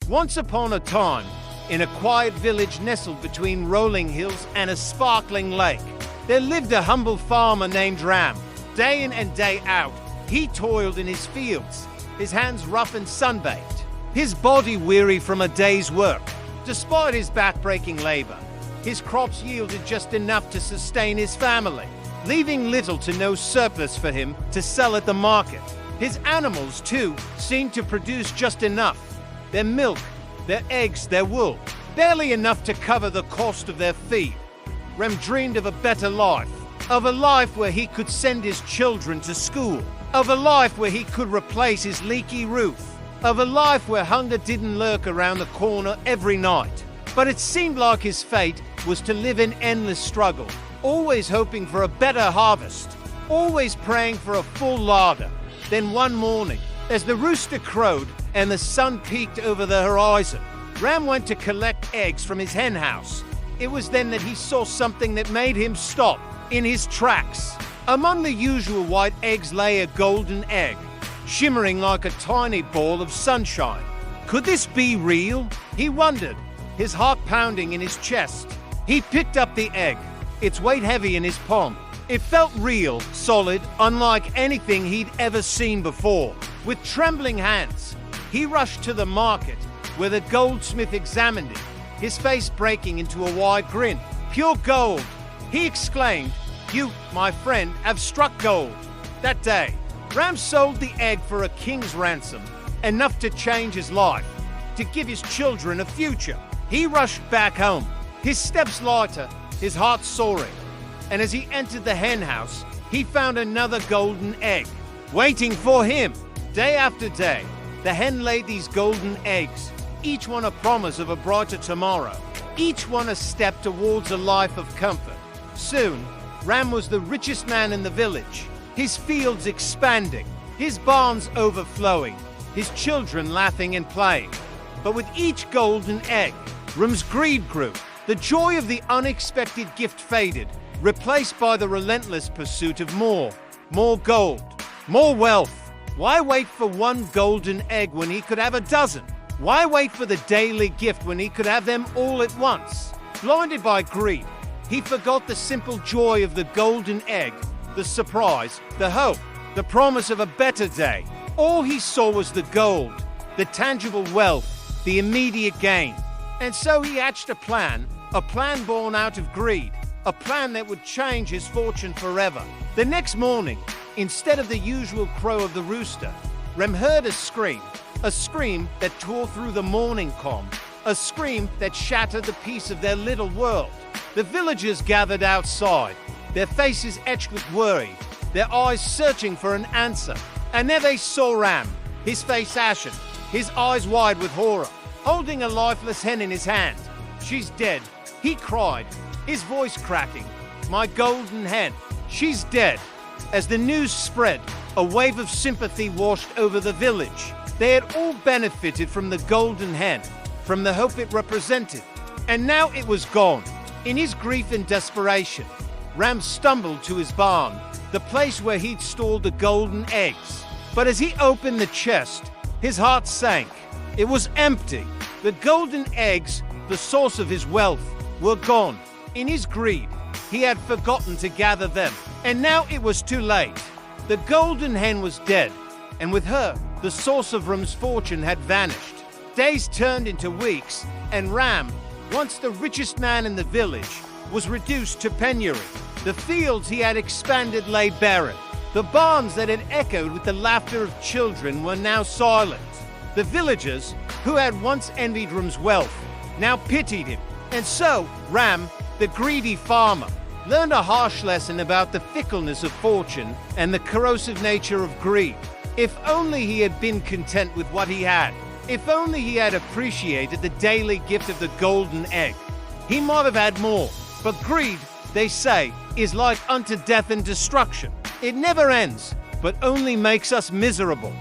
Once upon a time, in a quiet village nestled between rolling hills and a sparkling lake, there lived a humble farmer named Ram. Day in and day out, he toiled in his fields, his hands rough and sunbaked, his body weary from a day's work. Despite his back-breaking labor, his crops yielded just enough to sustain his family, leaving little to no surplus for him to sell at the market. His animals, too, seemed to produce just enough. Their milk, their eggs, their wool, barely enough to cover the cost of their feed. Rem dreamed of a better life, of a life where he could send his children to school, of a life where he could replace his leaky roof, of a life where hunger didn't lurk around the corner every night. But it seemed like his fate was to live in endless struggle, always hoping for a better harvest, always praying for a full larder. Then one morning, as the rooster crowed and the sun peeked over the horizon, Ram went to collect eggs from his hen house. It was then that he saw something that made him stop in his tracks. Among the usual white eggs lay a golden egg, shimmering like a tiny ball of sunshine. Could this be real? He wondered, his heart pounding in his chest. He picked up the egg, its weight heavy in his palm. It felt real, solid, unlike anything he'd ever seen before. With trembling hands, he rushed to the market, where the goldsmith examined it, his face breaking into a wide grin. "Pure gold!" he exclaimed. "You, my friend, have struck gold." That day, Ram sold the egg for a king's ransom, enough to change his life, to give his children a future. He rushed back home, his steps lighter, his heart soaring. And as he entered the hen house, he found another golden egg, waiting for him. Day after day, the hen laid these golden eggs, each one a promise of a brighter tomorrow, each one a step towards a life of comfort. Soon, Ram was the richest man in the village, his fields expanding, his barns overflowing, his children laughing and playing. But with each golden egg, Ram's greed grew. The joy of the unexpected gift faded, replaced by the relentless pursuit of more gold, more wealth. Why wait for one golden egg when he could have a dozen? Why wait for the daily gift when he could have them all at once? Blinded by greed, he forgot the simple joy of the golden egg, the surprise, the hope, the promise of a better day. All he saw was the gold, the tangible wealth, the immediate gain. And so he hatched a plan born out of greed, a plan that would change his fortune forever. The next morning, instead of the usual crow of the rooster, Rem heard a scream that tore through the morning calm, a scream that shattered the peace of their little world. The villagers gathered outside, their faces etched with worry, their eyes searching for an answer. And there they saw Ram, his face ashen, his eyes wide with horror, holding a lifeless hen in his hand. "She's dead," he cried, his voice cracking. "My golden hen, she's dead." As the news spread, a wave of sympathy washed over the village. They had all benefited from the golden hen, from the hope it represented. And now it was gone. In his grief and desperation, Ram stumbled to his barn, the place where he'd stored the golden eggs. But as he opened the chest, his heart sank. It was empty. The golden eggs, the source of his wealth, were gone. In his greed, he had forgotten to gather them. And now it was too late. The golden hen was dead, and with her, the source of Ram's fortune had vanished. Days turned into weeks, and Ram, once the richest man in the village, was reduced to penury. The fields he had expanded lay barren. The barns that had echoed with the laughter of children were now silent. The villagers, who had once envied Ram's wealth, now pitied him. And so, Ram, the greedy farmer, learned a harsh lesson about the fickleness of fortune and the corrosive nature of greed. If only he had been content with what he had. If only he had appreciated the daily gift of the golden egg. He might have had more. But greed, they say, is like unto death and destruction. It never ends, but only makes us miserable.